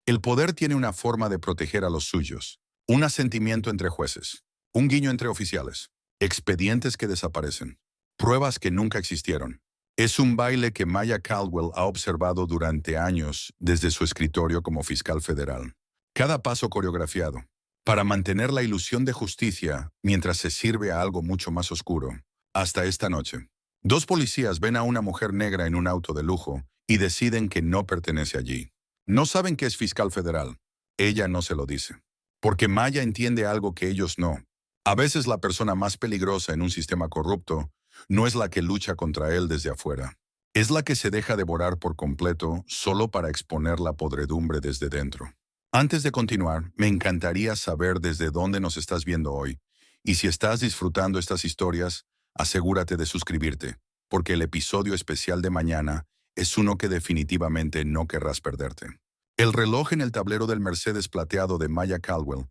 El poder tiene una forma de proteger a los suyos, un asentimiento entre jueces, un guiño entre oficiales, expedientes que desaparecen, pruebas que nunca existieron. Es un baile que Maya Caldwell ha observado durante años desde su escritorio como fiscal federal. Cada paso coreografiado, para mantener la ilusión de justicia mientras se sirve a algo mucho más oscuro. Hasta esta noche. Dos policías ven a una mujer negra en un auto de lujo y deciden que no pertenece allí. No saben que es fiscal federal. Ella no se lo dice. Porque Maya entiende algo que ellos no. A veces la persona más peligrosa en un sistema corrupto no es la que lucha contra él desde afuera. Es la que se deja devorar por completo solo para exponer la podredumbre desde dentro. Antes de continuar, me encantaría saber desde dónde nos estás viendo hoy. Y si estás disfrutando estas historias, asegúrate de suscribirte, porque el episodio especial de mañana es uno que definitivamente no querrás perderte. El reloj en el tablero del Mercedes plateado de Maya Caldwell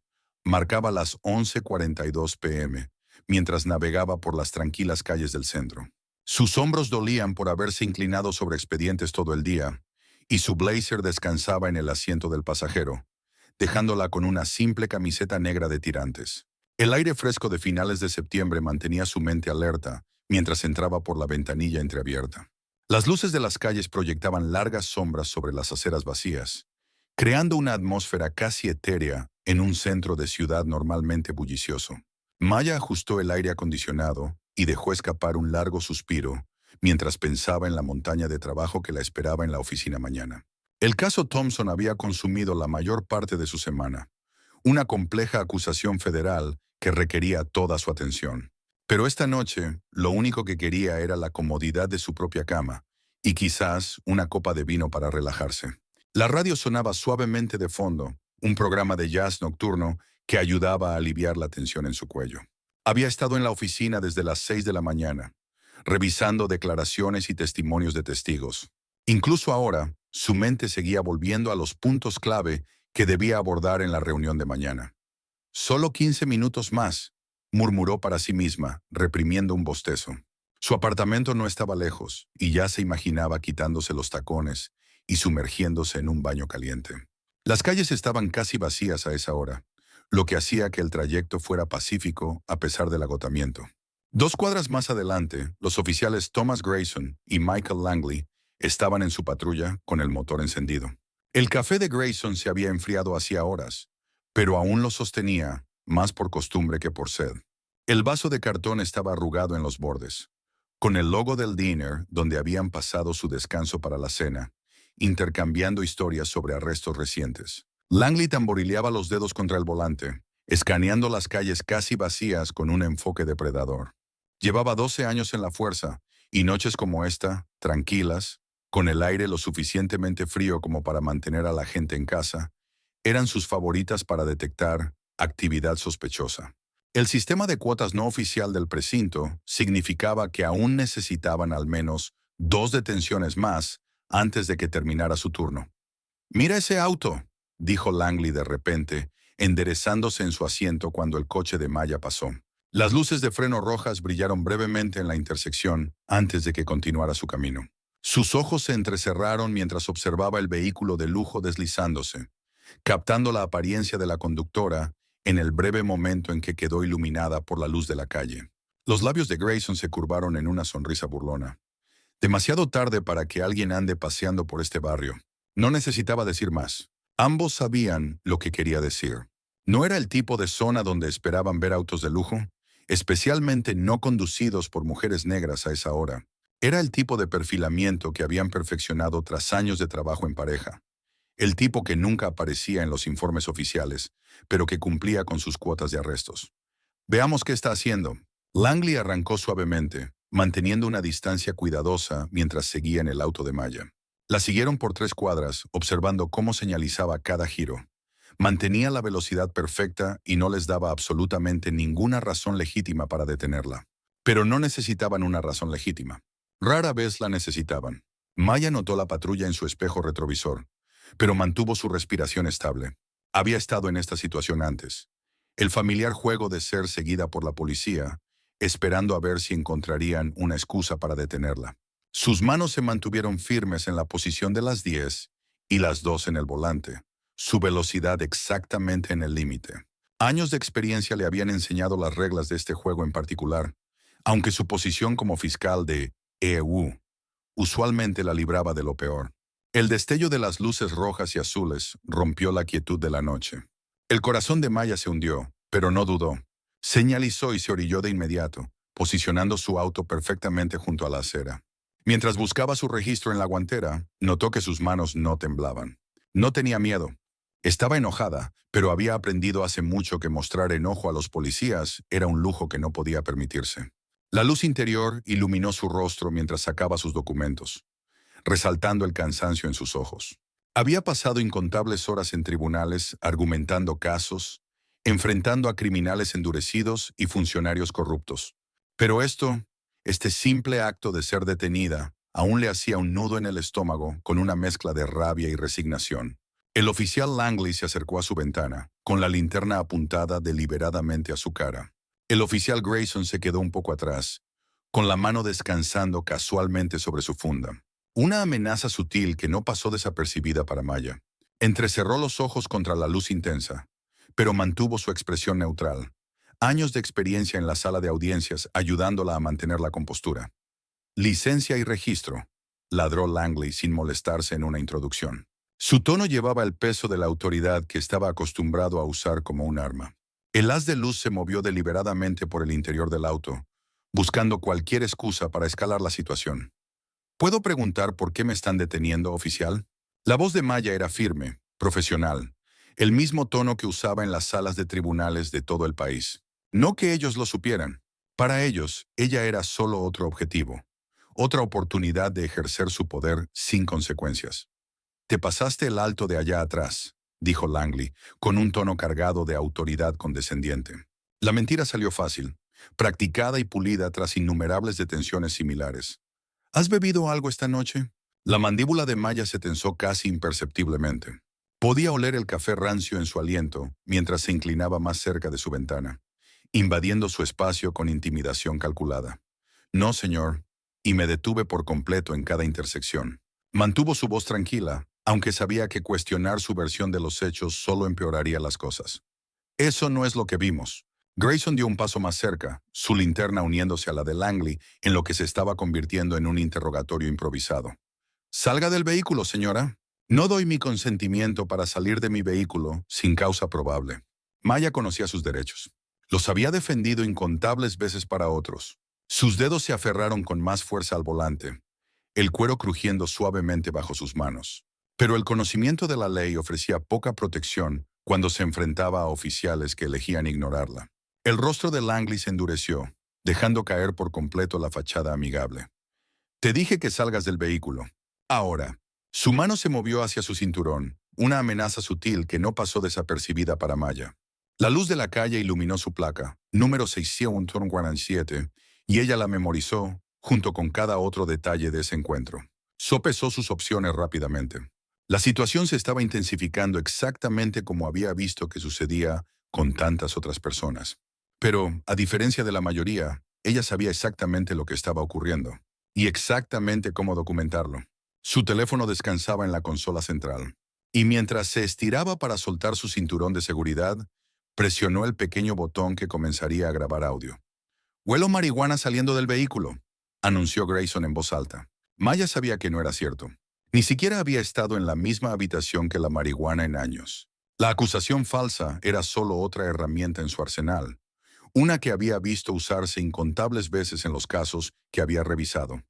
marcaba las 11:42 p.m., mientras navegaba por las tranquilas calles del centro. Sus hombros dolían por haberse inclinado sobre expedientes todo el día, y su blazer descansaba en el asiento del pasajero, dejándola con una simple camiseta negra de tirantes. El aire fresco de finales de septiembre mantenía su mente alerta mientras entraba por la ventanilla entreabierta. Las luces de las calles proyectaban largas sombras sobre las aceras vacías, creando una atmósfera casi etérea en un centro de ciudad normalmente bullicioso. Maya ajustó el aire acondicionado y dejó escapar un largo suspiro mientras pensaba en la montaña de trabajo que la esperaba en la oficina mañana. El caso Thompson había consumido la mayor parte de su semana, una compleja acusación federal que requería toda su atención. Pero esta noche, lo único que quería era la comodidad de su propia cama y quizás una copa de vino para relajarse. La radio sonaba suavemente de fondo, un programa de jazz nocturno que ayudaba a aliviar la tensión en su cuello. Había estado en la oficina desde las 6 de la mañana, revisando declaraciones y testimonios de testigos. Incluso ahora, su mente seguía volviendo a los puntos clave que debía abordar en la reunión de mañana. «Solo 15 minutos más», murmuró para sí misma, reprimiendo un bostezo. Su apartamento no estaba lejos, y ya se imaginaba quitándose los tacones y sumergiéndose en un baño caliente. Las calles estaban casi vacías a esa hora, lo que hacía que el trayecto fuera pacífico a pesar del agotamiento. 2 cuadras más adelante, los oficiales Thomas Grayson y Michael Langley estaban en su patrulla con el motor encendido. El café de Grayson se había enfriado hacía horas, pero aún lo sostenía, más por costumbre que por sed. El vaso de cartón estaba arrugado en los bordes, con el logo del diner donde habían pasado su descanso para la cena, intercambiando historias sobre arrestos recientes. Langley tamborileaba los dedos contra el volante, escaneando las calles casi vacías con un enfoque depredador. Llevaba 12 años en la fuerza, y noches como esta, tranquilas, con el aire lo suficientemente frío como para mantener a la gente en casa, eran sus favoritas para detectar actividad sospechosa. El sistema de cuotas no oficial del precinto significaba que aún necesitaban al menos 2 detenciones más antes de que terminara su turno. «Mira ese auto», dijo Langley de repente, enderezándose en su asiento cuando el coche de Maya pasó. Las luces de freno rojas brillaron brevemente en la intersección antes de que continuara su camino. Sus ojos se entrecerraron mientras observaba el vehículo de lujo deslizándose, captando la apariencia de la conductora en el breve momento en que quedó iluminada por la luz de la calle. Los labios de Grayson se curvaron en una sonrisa burlona. Demasiado tarde para que alguien ande paseando por este barrio. No necesitaba decir más. Ambos sabían lo que quería decir. No era el tipo de zona donde esperaban ver autos de lujo, especialmente no conducidos por mujeres negras a esa hora. Era el tipo de perfilamiento que habían perfeccionado tras años de trabajo en pareja. El tipo que nunca aparecía en los informes oficiales, pero que cumplía con sus cuotas de arrestos. «Veamos qué está haciendo». Langley arrancó suavemente, manteniendo una distancia cuidadosa mientras seguía en el auto de Maya. La siguieron por 3 cuadras, observando cómo señalizaba cada giro. Mantenía la velocidad perfecta y no les daba absolutamente ninguna razón legítima para detenerla. Pero no necesitaban una razón legítima. Rara vez la necesitaban. Maya notó la patrulla en su espejo retrovisor, pero mantuvo su respiración estable. Había estado en esta situación antes. El familiar juego de ser seguida por la policía, esperando a ver si encontrarían una excusa para detenerla. Sus manos se mantuvieron firmes en la posición de las 10 y las 2 en el volante, su velocidad exactamente en el límite. Años de experiencia le habían enseñado las reglas de este juego en particular, aunque su posición como fiscal de EU usualmente la libraba de lo peor. El destello de las luces rojas y azules rompió la quietud de la noche. El corazón de Maya se hundió, pero no dudó. Señalizó y se orilló de inmediato, posicionando su auto perfectamente junto a la acera. Mientras buscaba su registro en la guantera, notó que sus manos no temblaban. No tenía miedo. Estaba enojada, pero había aprendido hace mucho que mostrar enojo a los policías era un lujo que no podía permitirse. La luz interior iluminó su rostro mientras sacaba sus documentos, resaltando el cansancio en sus ojos. Había pasado incontables horas en tribunales argumentando casos, enfrentando a criminales endurecidos y funcionarios corruptos. Pero este simple acto de ser detenida, aún le hacía un nudo en el estómago con una mezcla de rabia y resignación. El oficial Langley se acercó a su ventana, con la linterna apuntada deliberadamente a su cara. El oficial Grayson se quedó un poco atrás, con la mano descansando casualmente sobre su funda. Una amenaza sutil que no pasó desapercibida para Maya. Entrecerró los ojos contra la luz intensa, pero mantuvo su expresión neutral. Años de experiencia en la sala de audiencias ayudándola a mantener la compostura. Licencia y registro, ladró Langley sin molestarse en una introducción. Su tono llevaba el peso de la autoridad que estaba acostumbrado a usar como un arma. El haz de luz se movió deliberadamente por el interior del auto, buscando cualquier excusa para escalar la situación. ¿Puedo preguntar por qué me están deteniendo, oficial? La voz de Maya era firme, profesional, el mismo tono que usaba en las salas de tribunales de todo el país. No que ellos lo supieran. Para ellos, ella era solo otro objetivo, otra oportunidad de ejercer su poder sin consecuencias. Te pasaste el alto de allá atrás, dijo Langley, con un tono cargado de autoridad condescendiente. La mentira salió fácil, practicada y pulida tras innumerables detenciones similares. ¿Has bebido algo esta noche? La mandíbula de Maya se tensó casi imperceptiblemente. Podía oler el café rancio en su aliento mientras se inclinaba más cerca de su ventana, invadiendo su espacio con intimidación calculada. No, señor, y me detuve por completo en cada intersección. Mantuvo su voz tranquila, aunque sabía que cuestionar su versión de los hechos solo empeoraría las cosas. Eso no es lo que vimos. Grayson dio un paso más cerca, su linterna uniéndose a la de Langley en lo que se estaba convirtiendo en un interrogatorio improvisado. Salga del vehículo, señora. No doy mi consentimiento para salir de mi vehículo sin causa probable. Maya conocía sus derechos. Los había defendido incontables veces para otros. Sus dedos se aferraron con más fuerza al volante, el cuero crujiendo suavemente bajo sus manos. Pero el conocimiento de la ley ofrecía poca protección cuando se enfrentaba a oficiales que elegían ignorarla. El rostro de Langley se endureció, dejando caer por completo la fachada amigable. Te dije que salgas del vehículo. Ahora. Su mano se movió hacia su cinturón, una amenaza sutil que no pasó desapercibida para Maya. La luz de la calle iluminó su placa, número 647, y ella la memorizó, junto con cada otro detalle de ese encuentro. Sopesó sus opciones rápidamente. La situación se estaba intensificando exactamente como había visto que sucedía con tantas otras personas. Pero, a diferencia de la mayoría, ella sabía exactamente lo que estaba ocurriendo, y exactamente cómo documentarlo. Su teléfono descansaba en la consola central, y mientras se estiraba para soltar su cinturón de seguridad, presionó el pequeño botón que comenzaría a grabar audio. «Huelo marihuana saliendo del vehículo», anunció Grayson en voz alta. Maya sabía que no era cierto. Ni siquiera había estado en la misma habitación que la marihuana en años. La acusación falsa era solo otra herramienta en su arsenal, una que había visto usarse incontables veces en los casos que había revisado.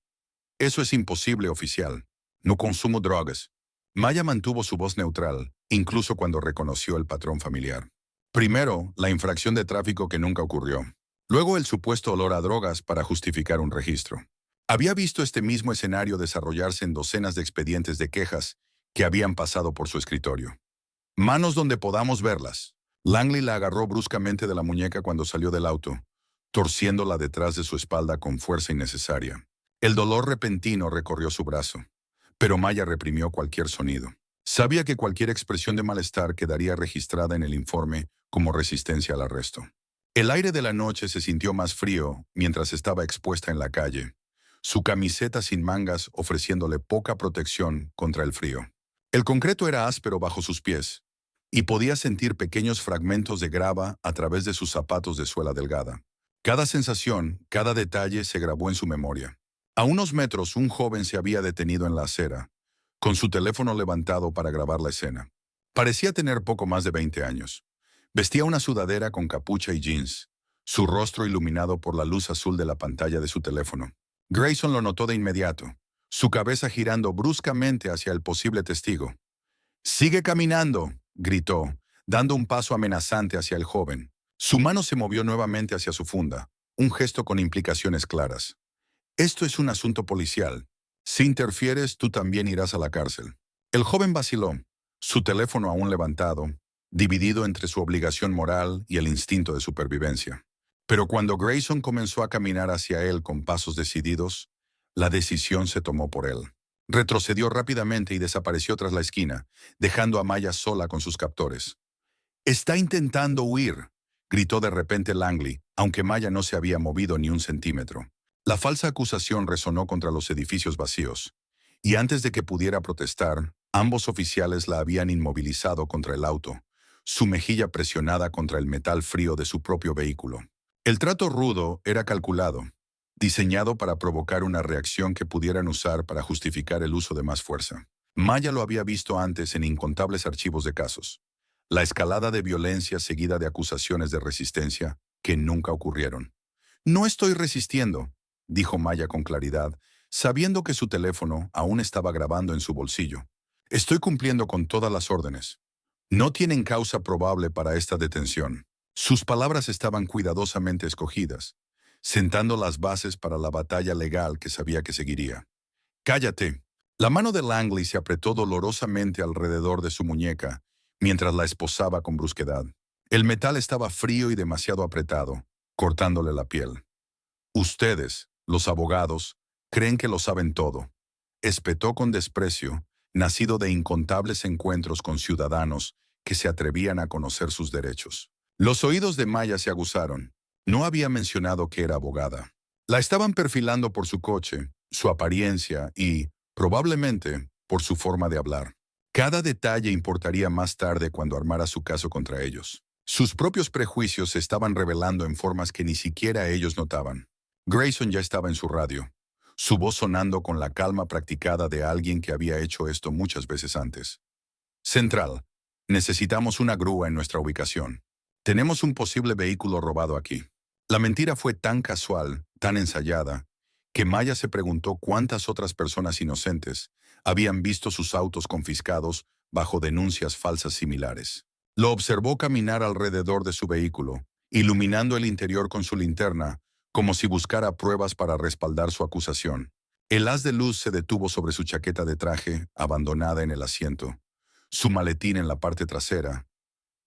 «Eso es imposible, oficial. No consumo drogas». Maya mantuvo su voz neutral, incluso cuando reconoció el patrón familiar. Primero, la infracción de tráfico que nunca ocurrió. Luego, el supuesto olor a drogas para justificar un registro. Había visto este mismo escenario desarrollarse en docenas de expedientes de quejas que habían pasado por su escritorio. «Manos donde podamos verlas». Langley la agarró bruscamente de la muñeca cuando salió del auto, torciéndola detrás de su espalda con fuerza innecesaria. El dolor repentino recorrió su brazo, pero Maya reprimió cualquier sonido. Sabía que cualquier expresión de malestar quedaría registrada en el informe como resistencia al arresto. El aire de la noche se sintió más frío mientras estaba expuesta en la calle, su camiseta sin mangas ofreciéndole poca protección contra el frío. El concreto era áspero bajo sus pies, y podía sentir pequeños fragmentos de grava a través de sus zapatos de suela delgada. Cada sensación, cada detalle se grabó en su memoria. A unos metros, un joven se había detenido en la acera, con su teléfono levantado para grabar la escena. Parecía tener poco más de 20 años. Vestía una sudadera con capucha y jeans, su rostro iluminado por la luz azul de la pantalla de su teléfono. Grayson lo notó de inmediato, su cabeza girando bruscamente hacia el posible testigo. «¡Sigue caminando!», gritó, dando un paso amenazante hacia el joven. Su mano se movió nuevamente hacia su funda, un gesto con implicaciones claras. «Esto es un asunto policial. Si interfieres, tú también irás a la cárcel». El joven vaciló, su teléfono aún levantado, dividido entre su obligación moral y el instinto de supervivencia. Pero cuando Grayson comenzó a caminar hacia él con pasos decididos, la decisión se tomó por él. Retrocedió rápidamente y desapareció tras la esquina, dejando a Maya sola con sus captores. «¡Está intentando huir!», gritó de repente Langley, aunque Maya no se había movido ni un centímetro. La falsa acusación resonó contra los edificios vacíos, y antes de que pudiera protestar, ambos oficiales la habían inmovilizado contra el auto, su mejilla presionada contra el metal frío de su propio vehículo. El trato rudo era calculado, diseñado para provocar una reacción que pudieran usar para justificar el uso de más fuerza. Maya lo había visto antes en incontables archivos de casos. La escalada de violencia seguida de acusaciones de resistencia que nunca ocurrieron. «No estoy resistiendo», dijo Maya con claridad, sabiendo que su teléfono aún estaba grabando en su bolsillo. «Estoy cumpliendo con todas las órdenes. No tienen causa probable para esta detención». Sus palabras estaban cuidadosamente escogidas, sentando las bases para la batalla legal que sabía que seguiría. «Cállate». La mano de Langley se apretó dolorosamente alrededor de su muñeca, mientras la esposaba con brusquedad. El metal estaba frío y demasiado apretado, cortándole la piel. «Ustedes, los abogados, creen que lo saben todo», espetó con desprecio, nacido de incontables encuentros con ciudadanos que se atrevían a conocer sus derechos. Los oídos de Maya se aguzaron. No había mencionado que era abogada. La estaban perfilando por su coche, su apariencia y, probablemente, por su forma de hablar. Cada detalle importaría más tarde cuando armara su caso contra ellos. Sus propios prejuicios se estaban revelando en formas que ni siquiera ellos notaban. Grayson ya estaba en su radio, su voz sonando con la calma practicada de alguien que había hecho esto muchas veces antes. «Central, necesitamos una grúa en nuestra ubicación. Tenemos un posible vehículo robado aquí». La mentira fue tan casual, tan ensayada, que Maya se preguntó cuántas otras personas inocentes habían visto sus autos confiscados bajo denuncias falsas similares. Lo observó caminar alrededor de su vehículo, iluminando el interior con su linterna, como si buscara pruebas para respaldar su acusación. El haz de luz se detuvo sobre su chaqueta de traje, abandonada en el asiento, su maletín en la parte trasera,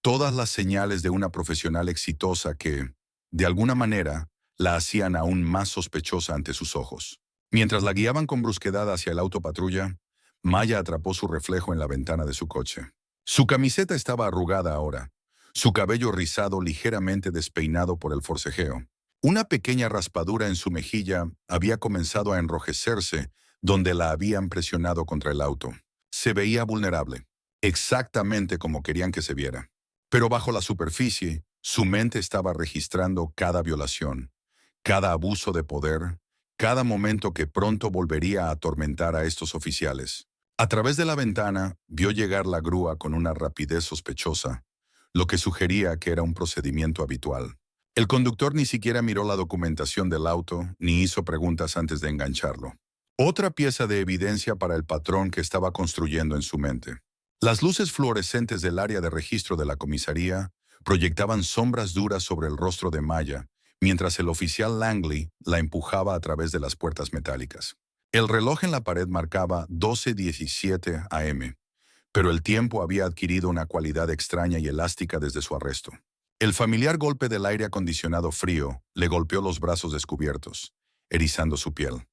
todas las señales de una profesional exitosa que, de alguna manera, la hacían aún más sospechosa ante sus ojos. Mientras la guiaban con brusquedad hacia el auto patrulla, Maya atrapó su reflejo en la ventana de su coche. Su camiseta estaba arrugada ahora, su cabello rizado ligeramente despeinado por el forcejeo. Una pequeña raspadura en su mejilla había comenzado a enrojecerse donde la habían presionado contra el auto. Se veía vulnerable, exactamente como querían que se viera. Pero bajo la superficie, su mente estaba registrando cada violación, cada abuso de poder, cada momento que pronto volvería a atormentar a estos oficiales. A través de la ventana, vio llegar la grúa con una rapidez sospechosa, lo que sugería que era un procedimiento habitual. El conductor ni siquiera miró la documentación del auto ni hizo preguntas antes de engancharlo. Otra pieza de evidencia para el patrón que estaba construyendo en su mente. Las luces fluorescentes del área de registro de la comisaría proyectaban sombras duras sobre el rostro de Maya, mientras el oficial Langley la empujaba a través de las puertas metálicas. El reloj en la pared marcaba 12:17 AM, pero el tiempo había adquirido una cualidad extraña y elástica desde su arresto. El familiar golpe del aire acondicionado frío le golpeó los brazos descubiertos, erizando su piel.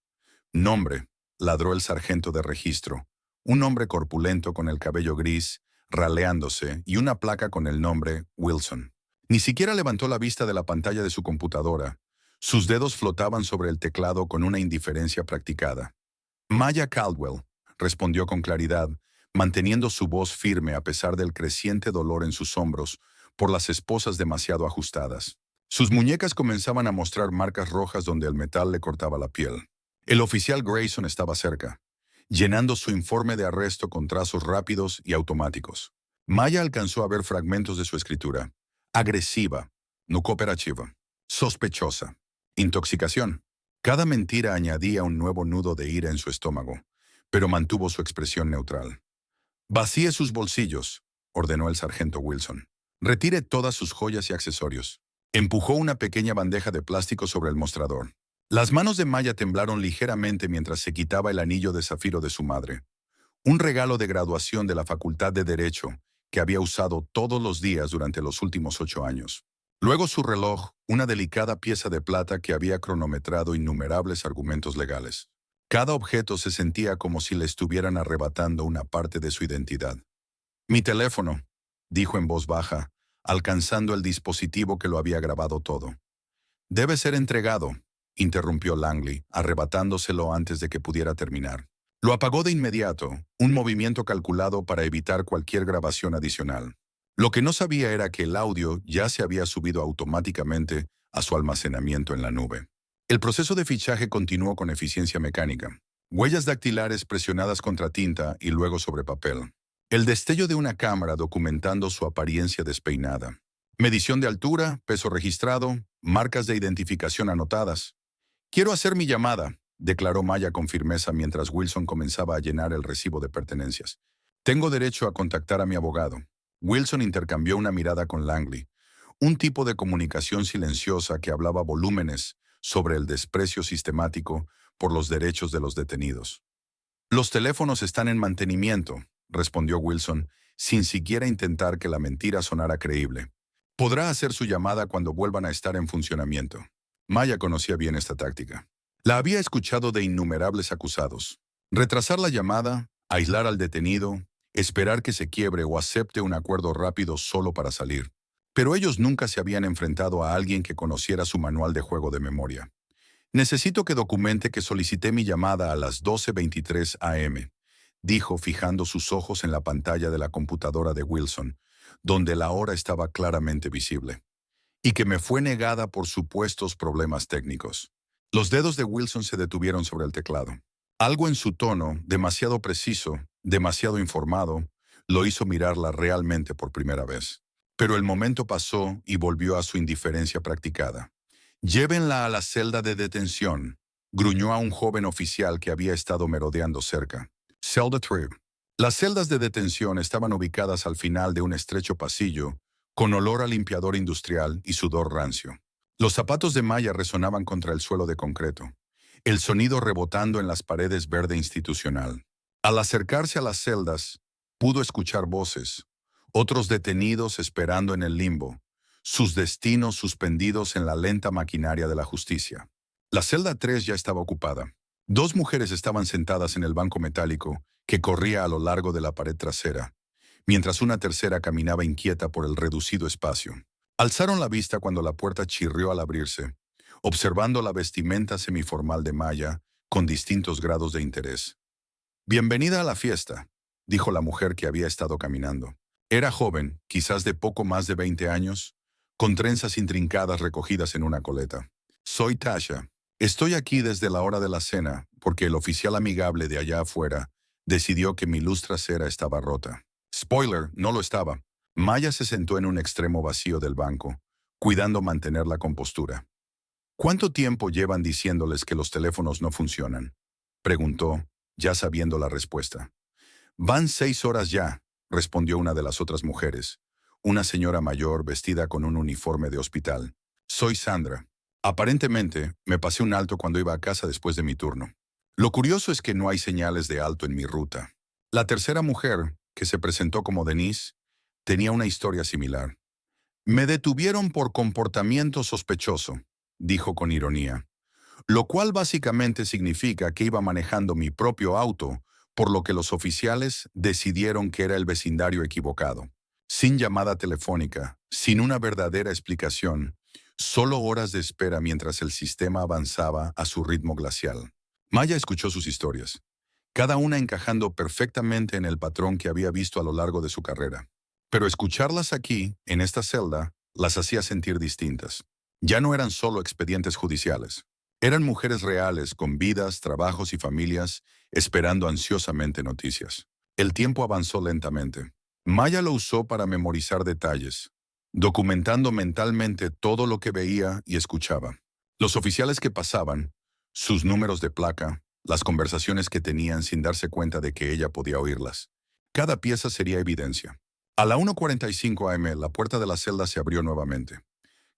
«Nombre», ladró el sargento de registro, un hombre corpulento con el cabello gris, raleándose, y una placa con el nombre Wilson. Ni siquiera levantó la vista de la pantalla de su computadora. Sus dedos flotaban sobre el teclado con una indiferencia practicada. «Maya Caldwell», respondió con claridad, manteniendo su voz firme a pesar del creciente dolor en sus hombros por las esposas demasiado ajustadas. Sus muñecas comenzaban a mostrar marcas rojas donde el metal le cortaba la piel. El oficial Grayson estaba cerca, llenando su informe de arresto con trazos rápidos y automáticos. Maya alcanzó a ver fragmentos de su escritura. Agresiva, no cooperativa, sospechosa, intoxicación. Cada mentira añadía un nuevo nudo de ira en su estómago, pero mantuvo su expresión neutral. «Vacíe sus bolsillos», ordenó el sargento Wilson. «Retire todas sus joyas y accesorios». Empujó una pequeña bandeja de plástico sobre el mostrador. Las manos de Maya temblaron ligeramente mientras se quitaba el anillo de zafiro de su madre, un regalo de graduación de la Facultad de Derecho que había usado todos los días durante los últimos 8 años. Luego su reloj, una delicada pieza de plata que había cronometrado innumerables argumentos legales. Cada objeto se sentía como si le estuvieran arrebatando una parte de su identidad. «Mi teléfono», dijo en voz baja, alcanzando el dispositivo que lo había grabado todo. «Debe ser entregado», interrumpió Langley, arrebatándoselo antes de que pudiera terminar. Lo apagó de inmediato, un movimiento calculado para evitar cualquier grabación adicional. Lo que no sabía era que el audio ya se había subido automáticamente a su almacenamiento en la nube. El proceso de fichaje continuó con eficiencia mecánica. Huellas dactilares presionadas contra tinta y luego sobre papel. El destello de una cámara documentando su apariencia despeinada. Medición de altura, peso registrado, marcas de identificación anotadas. «Quiero hacer mi llamada», declaró Maya con firmeza mientras Wilson comenzaba a llenar el recibo de pertenencias. «Tengo derecho a contactar a mi abogado». Wilson intercambió una mirada con Langley, un tipo de comunicación silenciosa que hablaba volúmenes sobre el desprecio sistemático por los derechos de los detenidos. «Los teléfonos están en mantenimiento», respondió Wilson, sin siquiera intentar que la mentira sonara creíble. «Podrá hacer su llamada cuando vuelvan a estar en funcionamiento». Maya conocía bien esta táctica. La había escuchado de innumerables acusados. Retrasar la llamada, aislar al detenido, esperar que se quiebre o acepte un acuerdo rápido solo para salir. Pero ellos nunca se habían enfrentado a alguien que conociera su manual de juego de memoria. «Necesito que documente que solicité mi llamada a las 12:23 am», dijo fijando sus ojos en la pantalla de la computadora de Wilson, donde la hora estaba claramente visible, «y que me fue negada por supuestos problemas técnicos». Los dedos de Wilson se detuvieron sobre el teclado. Algo en su tono, demasiado preciso, demasiado informado, lo hizo mirarla realmente por primera vez. Pero el momento pasó y volvió a su indiferencia practicada. «Llévenla a la celda de detención», gruñó a un joven oficial que había estado merodeando cerca. «Celda 3». Las celdas de detención estaban ubicadas al final de un estrecho pasillo, con olor a limpiador industrial y sudor rancio. Los zapatos de Maya resonaban contra el suelo de concreto, el sonido rebotando en las paredes verde institucional. Al acercarse a las celdas, pudo escuchar voces, otros detenidos esperando en el limbo, sus destinos suspendidos en la lenta maquinaria de la justicia. La celda 3 ya estaba ocupada. 2 mujeres estaban sentadas en el banco metálico que corría a lo largo de la pared trasera, mientras una tercera caminaba inquieta por el reducido espacio. Alzaron la vista cuando la puerta chirrió al abrirse, observando la vestimenta semiformal de Maya con distintos grados de interés. «Bienvenida a la fiesta», dijo la mujer que había estado caminando. Era joven, quizás de poco más de 20 años, con trenzas intrincadas recogidas en una coleta. «Soy Tasha. Estoy aquí desde la hora de la cena porque el oficial amigable de allá afuera decidió que mi luz trasera estaba rota». Spoiler, no lo estaba. Maya se sentó en un extremo vacío del banco, cuidando mantener la compostura. «¿Cuánto tiempo llevan diciéndoles que los teléfonos no funcionan?», preguntó, ya sabiendo la respuesta. «Van 6 horas ya», respondió una de las otras mujeres, una señora mayor vestida con un uniforme de hospital. «Soy Sandra. Aparentemente, me pasé un alto cuando iba a casa después de mi turno. Lo curioso es que no hay señales de alto en mi ruta». La tercera mujer, que se presentó como Denise, tenía una historia similar. «Me detuvieron por comportamiento sospechoso», dijo con ironía, «lo cual básicamente significa que iba manejando mi propio auto, por lo que los oficiales decidieron que era el vecindario equivocado. Sin llamada telefónica, sin una verdadera explicación, solo horas de espera mientras el sistema avanzaba a su ritmo glacial». Maya escuchó sus historias. cada una encajando perfectamente en el patrón que había visto a lo largo de su carrera. Pero escucharlas aquí, en esta celda, las hacía sentir distintas. Ya no eran solo expedientes judiciales. Eran mujeres reales con vidas, trabajos y familias, esperando ansiosamente noticias. El tiempo avanzó lentamente. Maya lo usó para memorizar detalles, documentando mentalmente todo lo que veía y escuchaba. Los oficiales que pasaban, sus números de placa, las conversaciones que tenían sin darse cuenta de que ella podía oírlas. Cada pieza sería evidencia. A la 1:45 am, la puerta de la celda se abrió nuevamente.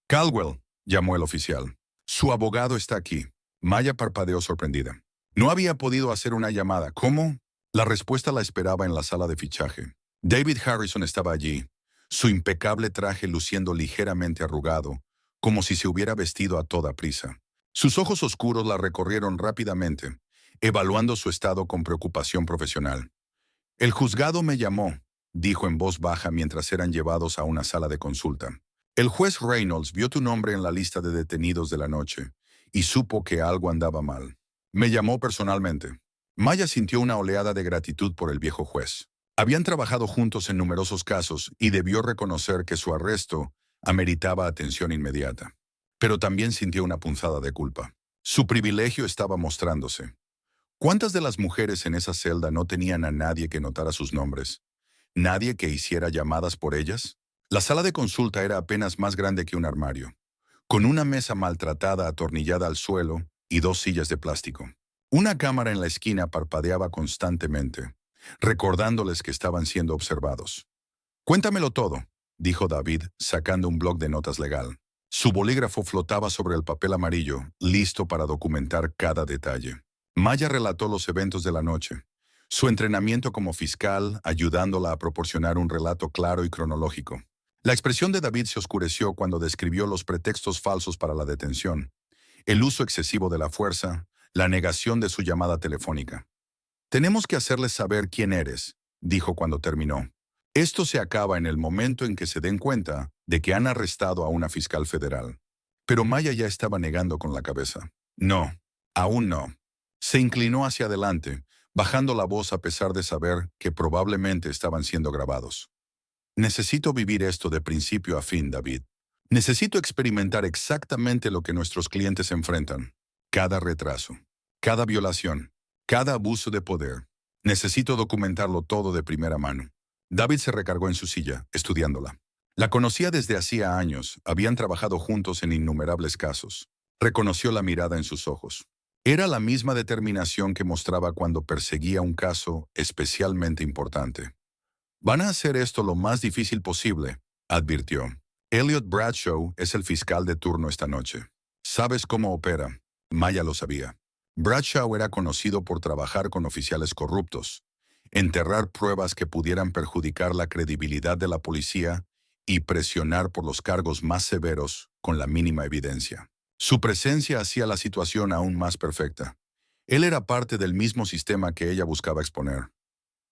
Caldwell, llamó el oficial. Su abogado está aquí. Maya parpadeó sorprendida. No había podido hacer una llamada. ¿Cómo? La respuesta la esperaba en la sala de fichaje. David Harrison estaba allí, su impecable traje luciendo ligeramente arrugado, como si se hubiera vestido a toda prisa. Sus ojos oscuros la recorrieron rápidamente, evaluando su estado con preocupación profesional. El juzgado me llamó, dijo en voz baja mientras eran llevados a una sala de consulta. El juez Reynolds vio tu nombre en la lista de detenidos de la noche y supo que algo andaba mal. Me llamó personalmente. Maya sintió una oleada de gratitud por el viejo juez. Habían trabajado juntos en numerosos casos y debió reconocer que su arresto ameritaba atención inmediata. Pero también sintió una punzada de culpa. Su privilegio estaba mostrándose. ¿Cuántas de las mujeres en esa celda no tenían a nadie que notara sus nombres? ¿Nadie que hiciera llamadas por ellas? La sala de consulta era apenas más grande que un armario, con una mesa maltratada atornillada al suelo y dos sillas de plástico. Una cámara en la esquina parpadeaba constantemente, recordándoles que estaban siendo observados. «Cuéntamelo todo», dijo David, sacando un bloc de notas legal. Su bolígrafo flotaba sobre el papel amarillo, listo para documentar cada detalle. Maya relató los eventos de la noche, su entrenamiento como fiscal, ayudándola a proporcionar un relato claro y cronológico. La expresión de David se oscureció cuando describió los pretextos falsos para la detención, el uso excesivo de la fuerza, la negación de su llamada telefónica. «Tenemos que hacerles saber quién eres», dijo cuando terminó. «Esto se acaba en el momento en que se den cuenta de que han arrestado a una fiscal federal». Pero Maya ya estaba negando con la cabeza. «No, aún no». Se inclinó hacia adelante, bajando la voz a pesar de saber que probablemente estaban siendo grabados. «Necesito vivir esto de principio a fin, David. Necesito experimentar exactamente lo que nuestros clientes enfrentan. Cada retraso, cada violación, cada abuso de poder. Necesito documentarlo todo de primera mano». David se recargó en su silla, estudiándola. La conocía desde hacía años, habían trabajado juntos en innumerables casos. Reconoció la mirada en sus ojos. Era la misma determinación que mostraba cuando perseguía un caso especialmente importante. «Van a hacer esto lo más difícil posible», advirtió. «Elliot Bradshaw es el fiscal de turno esta noche. ¿Sabes cómo opera?» Maya lo sabía. Bradshaw era conocido por trabajar con oficiales corruptos, enterrar pruebas que pudieran perjudicar la credibilidad de la policía y presionar por los cargos más severos con la mínima evidencia. Su presencia hacía la situación aún más perfecta. Él era parte del mismo sistema que ella buscaba exponer.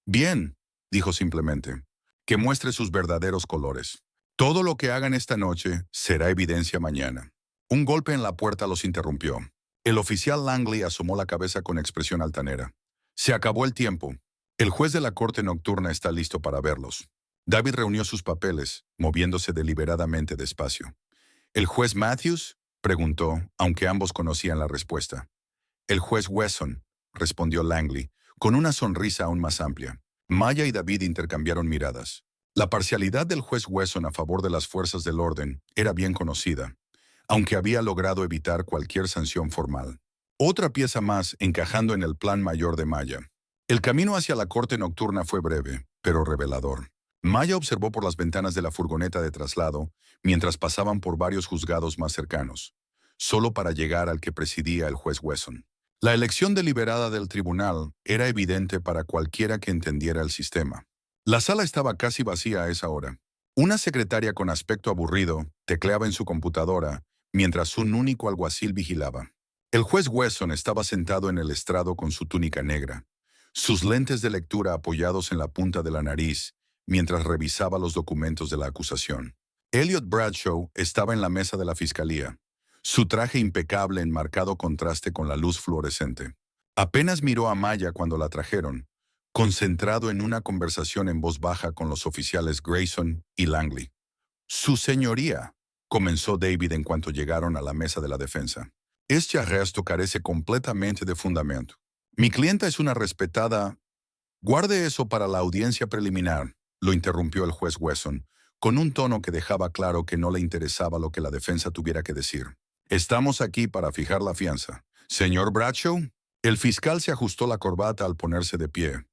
«Bien», dijo simplemente, «que muestre sus verdaderos colores. Todo lo que hagan esta noche será evidencia mañana». Un golpe en la puerta los interrumpió. El oficial Langley asomó la cabeza con expresión altanera. «Se acabó el tiempo. El juez de la corte nocturna está listo para verlos». David reunió sus papeles, moviéndose deliberadamente despacio. «¿El juez Matthews?», preguntó, aunque ambos conocían la respuesta. «El juez Wesson», respondió Langley, con una sonrisa aún más amplia. Maya y David intercambiaron miradas. La parcialidad del juez Wesson a favor de las fuerzas del orden era bien conocida, aunque había logrado evitar cualquier sanción formal. Otra pieza más encajando en el plan mayor de Maya. El camino hacia la corte nocturna fue breve, pero revelador. Maya observó por las ventanas de la furgoneta de traslado mientras pasaban por varios juzgados más cercanos, solo para llegar al que presidía el juez Wesson. La elección deliberada del tribunal era evidente para cualquiera que entendiera el sistema. La sala estaba casi vacía a esa hora. Una secretaria con aspecto aburrido tecleaba en su computadora mientras un único alguacil vigilaba. El juez Wesson estaba sentado en el estrado con su túnica negra, sus lentes de lectura apoyados en la punta de la nariz mientras revisaba los documentos de la acusación. Elliot Bradshaw estaba en la mesa de la fiscalía, su traje impecable en marcado contraste con la luz fluorescente. Apenas miró a Maya cuando la trajeron, concentrado en una conversación en voz baja con los oficiales Grayson y Langley. Su señoría, comenzó David en cuanto llegaron a la mesa de la defensa. Este arresto carece completamente de fundamento. Mi clienta es una respetada. Guarde eso para la audiencia preliminar, lo interrumpió el juez Wesson, con un tono que dejaba claro que no le interesaba lo que la defensa tuviera que decir. Estamos aquí para fijar la fianza. Señor Bradshaw, el fiscal se ajustó la corbata al ponerse de pie.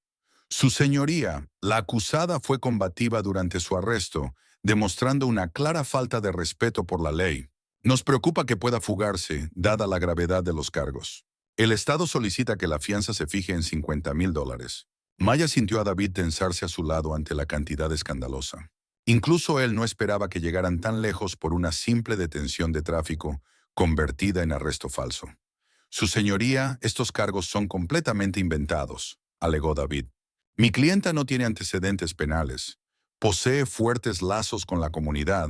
Su señoría, la acusada fue combativa durante su arresto, demostrando una clara falta de respeto por la ley. Nos preocupa que pueda fugarse, dada la gravedad de los cargos. El Estado solicita que la fianza se fije en $50,000. Maya sintió a David tensarse a su lado ante la cantidad escandalosa. Incluso él no esperaba que llegaran tan lejos por una simple detención de tráfico, convertida en arresto falso. Su señoría, estos cargos son completamente inventados, alegó David. Mi clienta no tiene antecedentes penales. Posee fuertes lazos con la comunidad.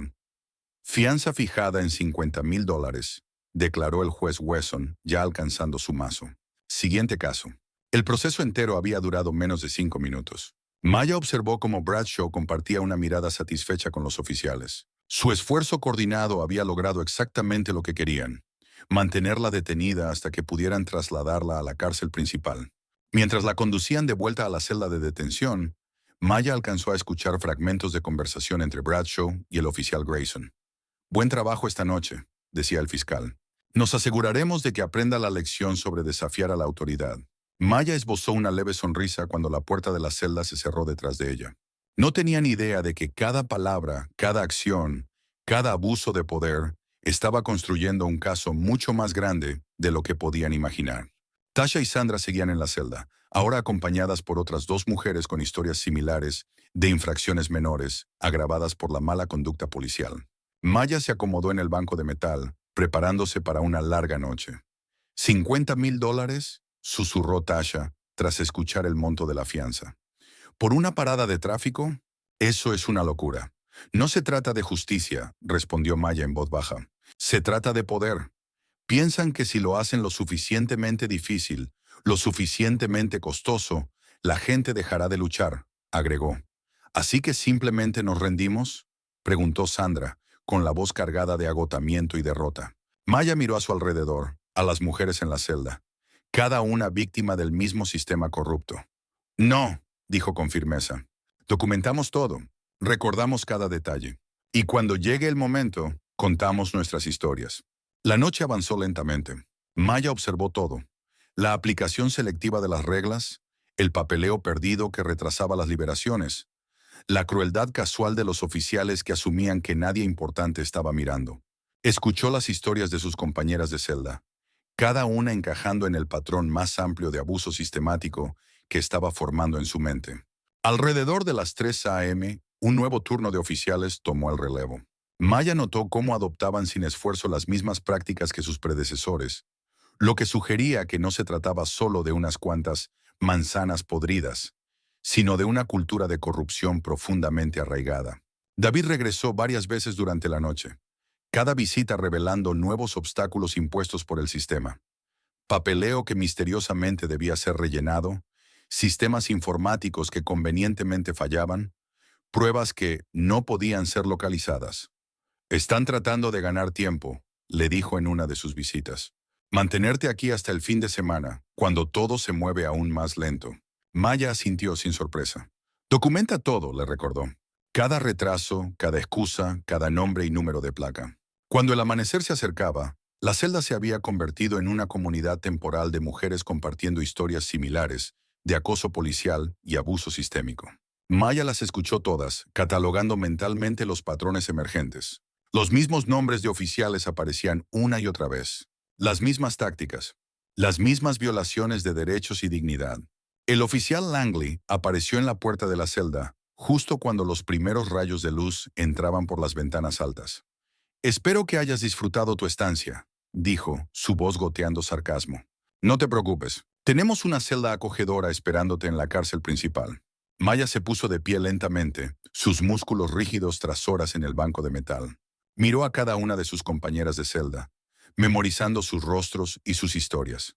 Fianza fijada en $50,000, declaró el juez Wesson, ya alcanzando su mazo. Siguiente caso. El proceso entero había durado menos de 5 minutos. Maya observó cómo Bradshaw compartía una mirada satisfecha con los oficiales. Su esfuerzo coordinado había logrado exactamente lo que querían: mantenerla detenida hasta que pudieran trasladarla a la cárcel principal. Mientras la conducían de vuelta a la celda de detención, Maya alcanzó a escuchar fragmentos de conversación entre Bradshaw y el oficial Grayson. Buen trabajo esta noche, decía el fiscal. Nos aseguraremos de que aprenda la lección sobre desafiar a la autoridad. Maya esbozó una leve sonrisa cuando la puerta de la celda se cerró detrás de ella. No tenía ni idea de que cada palabra, cada acción, cada abuso de poder estaba construyendo un caso mucho más grande de lo que podían imaginar. Tasha y Sandra seguían en la celda, ahora acompañadas por otras 2 mujeres con historias similares de infracciones menores, agravadas por la mala conducta policial. Maya se acomodó en el banco de metal, preparándose para una larga noche. $50,000, susurró Tasha, tras escuchar el monto de la fianza. ¿Por una parada de tráfico? Eso es una locura. No se trata de justicia, respondió Maya en voz baja. Se trata de poder. Piensan que si lo hacen lo suficientemente difícil, lo suficientemente costoso, la gente dejará de luchar, agregó. ¿Así que simplemente nos rendimos?, preguntó Sandra, con la voz cargada de agotamiento y derrota. Maya miró a su alrededor, a las mujeres en la celda, cada una víctima del mismo sistema corrupto. No, dijo con firmeza. Documentamos todo, recordamos cada detalle. Y cuando llegue el momento, contamos nuestras historias. La noche avanzó lentamente. Maya observó todo: la aplicación selectiva de las reglas, el papeleo perdido que retrasaba las liberaciones, la crueldad casual de los oficiales que asumían que nadie importante estaba mirando. Escuchó las historias de sus compañeras de celda, cada una encajando en el patrón más amplio de abuso sistemático que estaba formando en su mente. Alrededor de las 3 a.m., un nuevo turno de oficiales tomó el relevo. Maya notó cómo adoptaban sin esfuerzo las mismas prácticas que sus predecesores, lo que sugería que no se trataba solo de unas cuantas manzanas podridas, sino de una cultura de corrupción profundamente arraigada. David regresó varias veces durante la noche, cada visita revelando nuevos obstáculos impuestos por el sistema. Papeleo que misteriosamente debía ser rellenado, sistemas informáticos que convenientemente fallaban, pruebas que no podían ser localizadas. Están tratando de ganar tiempo, le dijo en una de sus visitas. Mantenerte aquí hasta el fin de semana, cuando todo se mueve aún más lento. Maya asintió sin sorpresa. Documenta todo, le recordó. Cada retraso, cada excusa, cada nombre y número de placa. Cuando el amanecer se acercaba, la celda se había convertido en una comunidad temporal de mujeres compartiendo historias similares de acoso policial y abuso sistémico. Maya las escuchó todas, catalogando mentalmente los patrones emergentes. Los mismos nombres de oficiales aparecían una y otra vez. Las mismas tácticas. Las mismas violaciones de derechos y dignidad. El oficial Langley apareció en la puerta de la celda, justo cuando los primeros rayos de luz entraban por las ventanas altas. «Espero que hayas disfrutado tu estancia», dijo, su voz goteando sarcasmo. «No te preocupes. Tenemos una celda acogedora esperándote en la cárcel principal». Maya se puso de pie lentamente, sus músculos rígidos tras horas en el banco de metal. Miró a cada una de sus compañeras de celda, memorizando sus rostros y sus historias.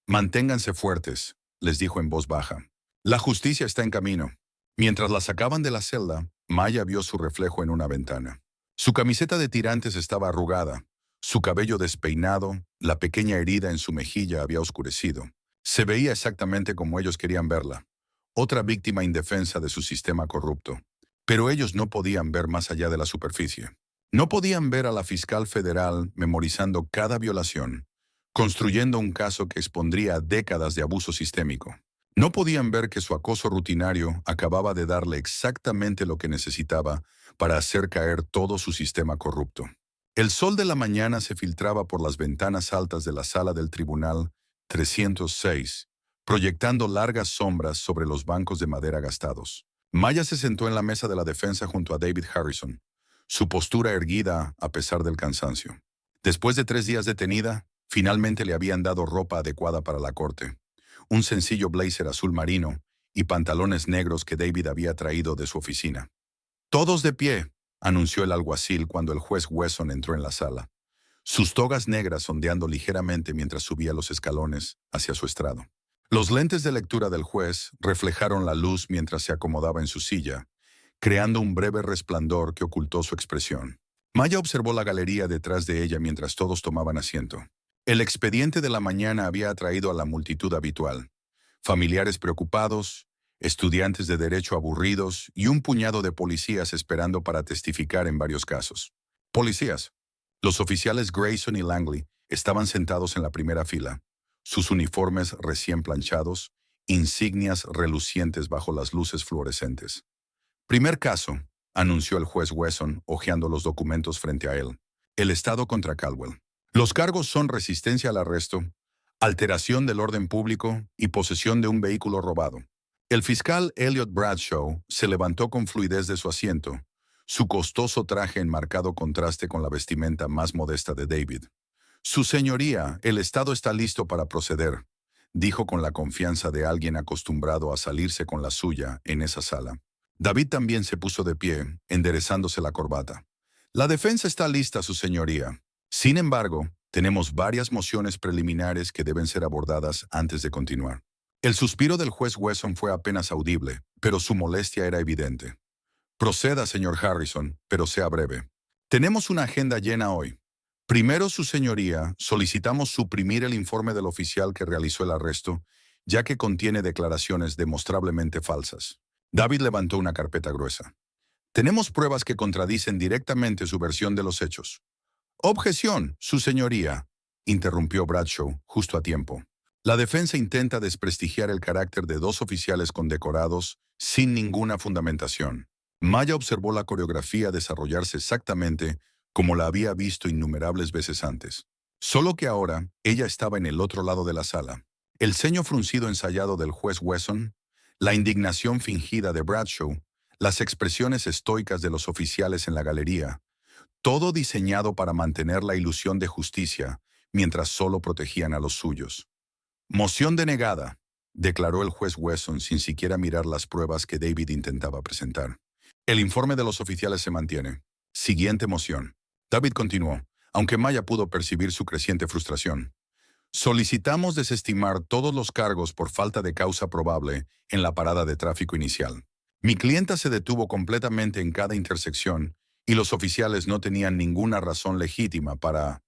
Manténganse fuertes, les dijo en voz baja. La justicia está en camino. Mientras la sacaban de la celda, Maya vio su reflejo en una ventana. Su camiseta de tirantes estaba arrugada, su cabello despeinado, la pequeña herida en su mejilla había oscurecido. Se veía exactamente como ellos querían verla, otra víctima indefensa de su sistema corrupto. Pero ellos no podían ver más allá de la superficie. No podían ver a la fiscal federal memorizando cada violación, construyendo un caso que expondría décadas de abuso sistémico. No podían ver que su acoso rutinario acababa de darle exactamente lo que necesitaba para hacer caer todo su sistema corrupto. El sol de la mañana se filtraba por las ventanas altas de la sala del Tribunal 306, proyectando largas sombras sobre los bancos de madera gastados. Maya se sentó en la mesa de la defensa junto a David Harrison, su postura erguida a pesar del cansancio. Después de 3 días detenida, finalmente le habían dado ropa adecuada para la corte. Un sencillo blazer azul marino y pantalones negros que David había traído de su oficina. «Todos de pie», anunció el alguacil cuando el juez Wesson entró en la sala, sus togas negras ondeando ligeramente mientras subía los escalones hacia su estrado. Los lentes de lectura del juez reflejaron la luz mientras se acomodaba en su silla, creando un breve resplandor que ocultó su expresión. Maya observó la galería detrás de ella mientras todos tomaban asiento. El expediente de la mañana había atraído a la multitud habitual. Familiares preocupados, estudiantes de derecho aburridos y un puñado de policías esperando para testificar en varios casos. Policías. Los oficiales Grayson y Langley estaban sentados en la primera fila, sus uniformes recién planchados, insignias relucientes bajo las luces fluorescentes. Primer caso, anunció el juez Wesson, hojeando los documentos frente a él. El estado contra Caldwell. Los cargos son resistencia al arresto, alteración del orden público y posesión de un vehículo robado. El fiscal Elliot Bradshaw se levantó con fluidez de su asiento, su costoso traje en marcado contraste con la vestimenta más modesta de David. «Su señoría, el Estado está listo para proceder», dijo con la confianza de alguien acostumbrado a salirse con la suya en esa sala. David también se puso de pie, enderezándose la corbata. «La defensa está lista, su señoría. Sin embargo, tenemos varias mociones preliminares que deben ser abordadas antes de continuar». El suspiro del juez Wesson fue apenas audible, pero su molestia era evidente. «Proceda, señor Harrison, pero sea breve. Tenemos una agenda llena hoy. Primero, su señoría, solicitamos suprimir el informe del oficial que realizó el arresto, ya que contiene declaraciones demostrablemente falsas». David levantó una carpeta gruesa. «Tenemos pruebas que contradicen directamente su versión de los hechos». «Objeción, su señoría», interrumpió Bradshaw, justo a tiempo. «La defensa intenta desprestigiar el carácter de 2 oficiales condecorados sin ninguna fundamentación». Maya observó la coreografía desarrollarse exactamente como la había visto innumerables veces antes. Solo que ahora ella estaba en el otro lado de la sala. El ceño fruncido ensayado del juez Wesson, la indignación fingida de Bradshaw, las expresiones estoicas de los oficiales en la galería, todo diseñado para mantener la ilusión de justicia mientras solo protegían a los suyos. «Moción denegada», declaró el juez Wesson sin siquiera mirar las pruebas que David intentaba presentar. «El informe de los oficiales se mantiene. Siguiente moción». David continuó, aunque Maya pudo percibir su creciente frustración. «Solicitamos desestimar todos los cargos por falta de causa probable en la parada de tráfico inicial. Mi clienta se detuvo completamente en cada intersección y los oficiales no tenían ninguna razón legítima para...».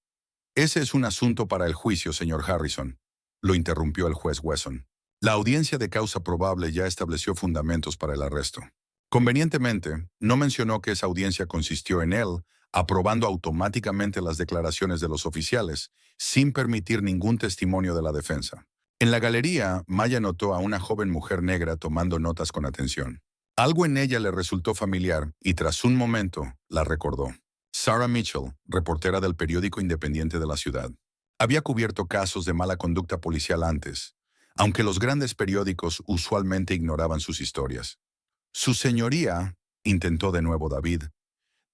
«Ese es un asunto para el juicio, señor Harrison», lo interrumpió el juez Wesson. «La audiencia de causa probable ya estableció fundamentos para el arresto». Convenientemente, no mencionó que esa audiencia consistió en él aprobando automáticamente las declaraciones de los oficiales, sin permitir ningún testimonio de la defensa. En la galería, Maya notó a una joven mujer negra tomando notas con atención. Algo en ella le resultó familiar y tras un momento la recordó. Sarah Mitchell, reportera del periódico independiente de la ciudad. Había cubierto casos de mala conducta policial antes, aunque los grandes periódicos usualmente ignoraban sus historias. «Su señoría», intentó de nuevo David,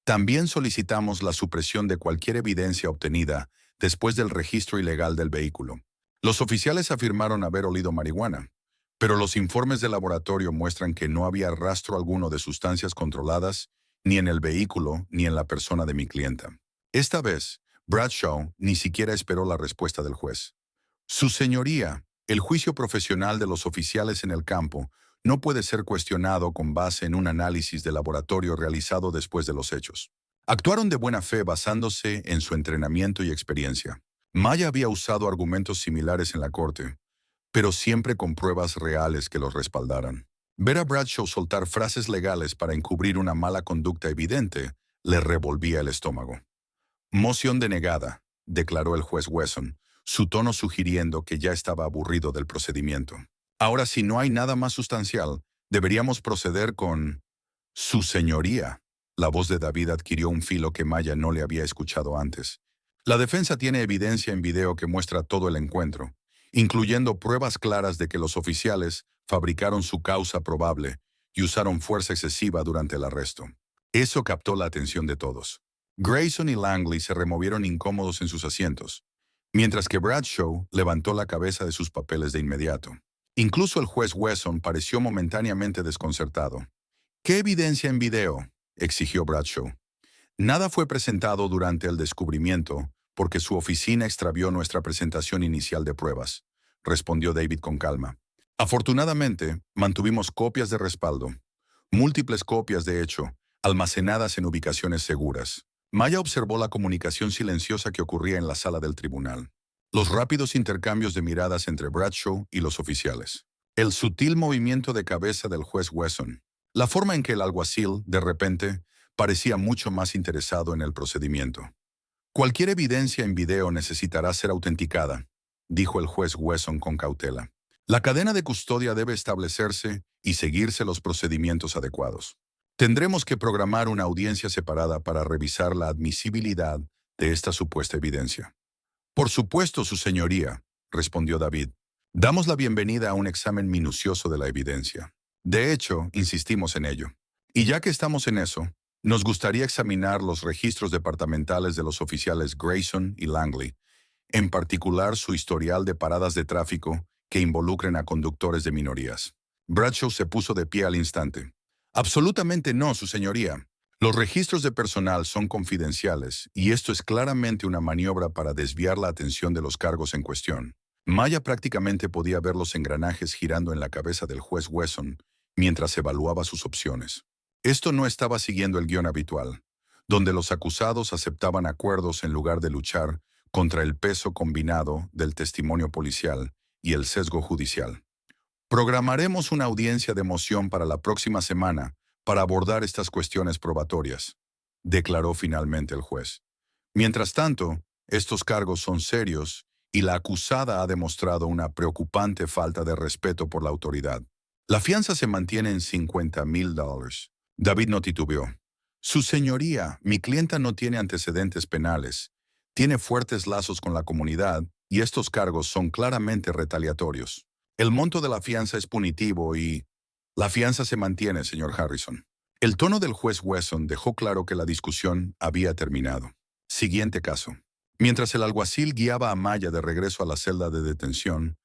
«también solicitamos la supresión de cualquier evidencia obtenida después del registro ilegal del vehículo. Los oficiales afirmaron haber olido marihuana, pero los informes de laboratorio muestran que no había rastro alguno de sustancias controladas ni en el vehículo ni en la persona de mi clienta». Esta vez, Bradshaw ni siquiera esperó la respuesta del juez. «Su señoría», El juicio profesional de los oficiales en el campo no puede ser cuestionado con base en un análisis de laboratorio realizado después de los hechos. Actuaron de buena fe basándose en su entrenamiento y experiencia. Maya había usado argumentos similares en la corte, pero siempre con pruebas reales que los respaldaran. Ver a Bradshaw soltar frases legales para encubrir una mala conducta evidente le revolvía el estómago. Moción denegada, declaró el juez Wesson, su tono sugiriendo que ya estaba aburrido del procedimiento. Ahora, si no hay nada más sustancial, deberíamos proceder con su señoría. La voz de David adquirió un filo que Maya no le había escuchado antes. La defensa tiene evidencia en video que muestra todo el encuentro, incluyendo pruebas claras de que los oficiales fabricaron su causa probable y usaron fuerza excesiva durante el arresto. Eso captó la atención de todos. Grayson y Langley se removieron incómodos en sus asientos, mientras que Bradshaw levantó la cabeza de sus papeles de inmediato. Incluso el juez Wesson pareció momentáneamente desconcertado. ¿Qué evidencia en video?, exigió Bradshaw. Nada fue presentado durante el descubrimiento porque su oficina extravió nuestra presentación inicial de pruebas, respondió David con calma. Afortunadamente, mantuvimos copias de respaldo, múltiples copias de hecho, almacenadas en ubicaciones seguras. Maya observó la comunicación silenciosa que ocurría en la sala del tribunal. Los rápidos intercambios de miradas entre Bradshaw y los oficiales. El sutil movimiento de cabeza del juez Wesson. La forma en que el alguacil, de repente, parecía mucho más interesado en el procedimiento. Cualquier evidencia en video necesitará ser autenticada, dijo el juez Wesson con cautela. La cadena de custodia debe establecerse y seguirse los procedimientos adecuados. Tendremos que programar una audiencia separada para revisar la admisibilidad de esta supuesta evidencia. Por supuesto, su señoría, respondió David. Damos la bienvenida a un examen minucioso de la evidencia. De hecho, insistimos en ello. Y ya que estamos en eso, nos gustaría examinar los registros departamentales de los oficiales Grayson y Langley, en particular su historial de paradas de tráfico que involucren a conductores de minorías. Bradshaw se puso de pie al instante. Absolutamente no, su señoría. Los registros de personal son confidenciales y esto es claramente una maniobra para desviar la atención de los cargos en cuestión. Maya prácticamente podía ver los engranajes girando en la cabeza del juez Wesson mientras evaluaba sus opciones. Esto no estaba siguiendo el guión habitual, donde los acusados aceptaban acuerdos en lugar de luchar contra el peso combinado del testimonio policial y el sesgo judicial. Programaremos una audiencia de moción para la próxima semana para abordar estas cuestiones probatorias, declaró finalmente el juez. Mientras tanto, estos cargos son serios y la acusada ha demostrado una preocupante falta de respeto por la autoridad. La fianza se mantiene en $50,000. David no titubeó. Su señoría, mi clienta no tiene antecedentes penales, tiene fuertes lazos con la comunidad y estos cargos son claramente retaliatorios. El monto de la fianza es punitivo y la fianza se mantiene, señor Harrison. El tono del juez Wesson dejó claro que la discusión había terminado. Siguiente caso. Mientras el alguacil guiaba a Maya de regreso a la celda de detención,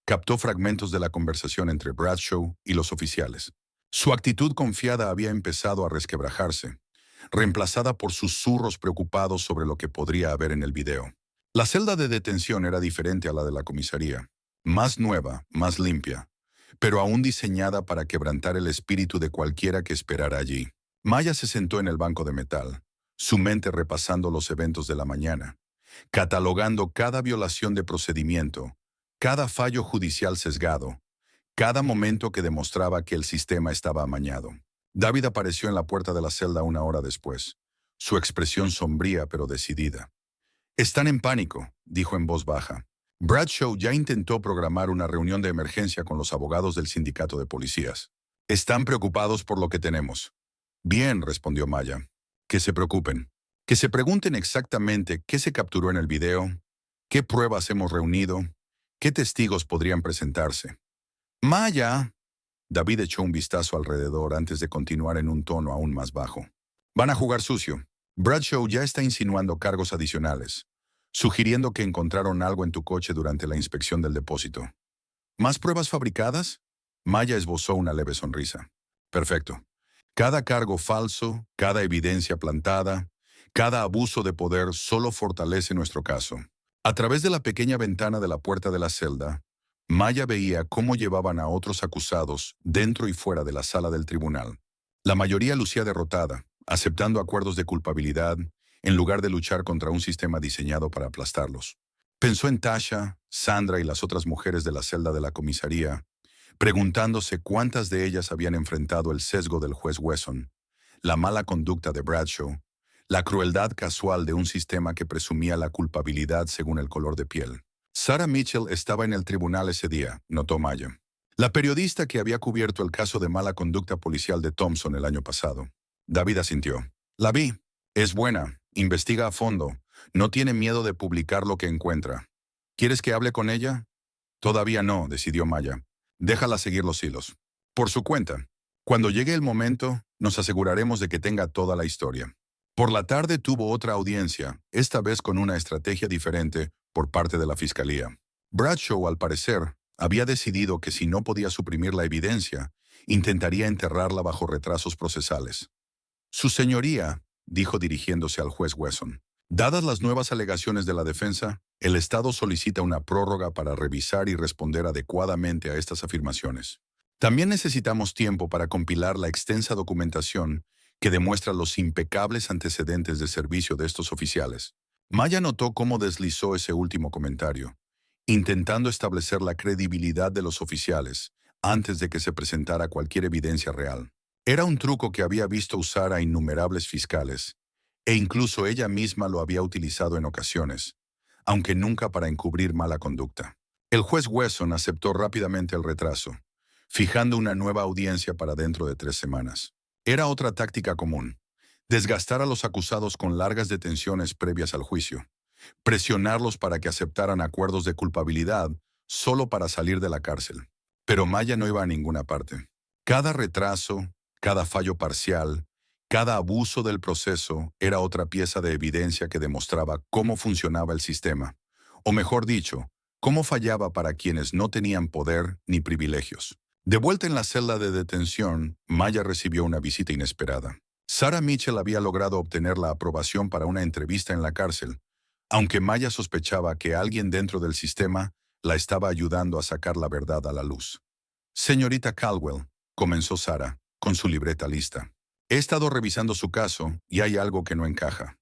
captó fragmentos de la conversación entre Bradshaw y los oficiales. Su actitud confiada había empezado a resquebrajarse, reemplazada por susurros preocupados sobre lo que podría haber en el video. La celda de detención era diferente a la de la comisaría. Más nueva, más limpia, pero aún diseñada para quebrantar el espíritu de cualquiera que esperara allí. Maya se sentó en el banco de metal, su mente repasando los eventos de la mañana, catalogando cada violación de procedimiento, cada fallo judicial sesgado, cada momento que demostraba que el sistema estaba amañado. David apareció en la puerta de la celda una hora después, su expresión sombría pero decidida. «Están en pánico», dijo en voz baja. Bradshaw ya intentó programar una reunión de emergencia con los abogados del sindicato de policías. «Están preocupados por lo que tenemos». «Bien», respondió Maya. «Que se preocupen. Que se pregunten exactamente qué se capturó en el video, qué pruebas hemos reunido, qué testigos podrían presentarse». «Maya». David echó un vistazo alrededor antes de continuar en un tono aún más bajo. «Van a jugar sucio. Bradshaw ya está insinuando cargos adicionales, sugiriendo que encontraron algo en tu coche durante la inspección del depósito. ¿Más pruebas fabricadas?» Maya esbozó una leve sonrisa. «Perfecto. Cada cargo falso, cada evidencia plantada, cada abuso de poder solo fortalece nuestro caso». A través de la pequeña ventana de la puerta de la celda, Maya veía cómo llevaban a otros acusados dentro y fuera de la sala del tribunal. La mayoría lucía derrotada, aceptando acuerdos de culpabilidad en lugar de luchar contra un sistema diseñado para aplastarlos. Pensó en Tasha, Sandra y las otras mujeres de la celda de la comisaría, preguntándose cuántas de ellas habían enfrentado el sesgo del juez Wesson, la mala conducta de Bradshaw, la crueldad casual de un sistema que presumía la culpabilidad según el color de piel. Sarah Mitchell estaba en el tribunal ese día, notó Maya. La periodista que había cubierto el caso de mala conducta policial de Thompson el año pasado. David asintió. La vi. Es buena. Investiga a fondo. No tiene miedo de publicar lo que encuentra. ¿Quieres que hable con ella? Todavía no, decidió Maya. Déjala seguir los hilos. Por su cuenta. Cuando llegue el momento, nos aseguraremos de que tenga toda la historia. Por la tarde tuvo otra audiencia, esta vez con una estrategia diferente por parte de la fiscalía. Bradshaw, al parecer, había decidido que si no podía suprimir la evidencia, intentaría enterrarla bajo retrasos procesales. Su señoría, dijo dirigiéndose al juez Wesson, dadas las nuevas alegaciones de la defensa, el Estado solicita una prórroga para revisar y responder adecuadamente a estas afirmaciones. También necesitamos tiempo para compilar la extensa documentación que demuestra los impecables antecedentes de servicio de estos oficiales. Maya notó cómo deslizó ese último comentario, intentando establecer la credibilidad de los oficiales antes de que se presentara cualquier evidencia real. Era un truco que había visto usar a innumerables fiscales, e incluso ella misma lo había utilizado en ocasiones, aunque nunca para encubrir mala conducta. El juez Wesson aceptó rápidamente el retraso, fijando una nueva audiencia para dentro de 3 semanas. Era otra táctica común, desgastar a los acusados con largas detenciones previas al juicio, presionarlos para que aceptaran acuerdos de culpabilidad solo para salir de la cárcel. Pero Maya no iba a ninguna parte. Cada retraso, cada fallo parcial, cada abuso del proceso era otra pieza de evidencia que demostraba cómo funcionaba el sistema, o mejor dicho, cómo fallaba para quienes no tenían poder ni privilegios. De vuelta en la celda de detención, Maya recibió una visita inesperada. Sarah Mitchell había logrado obtener la aprobación para una entrevista en la cárcel, aunque Maya sospechaba que alguien dentro del sistema la estaba ayudando a sacar la verdad a la luz. Señorita Caldwell, comenzó Sarah, con su libreta lista. He estado revisando su caso y hay algo que no encaja.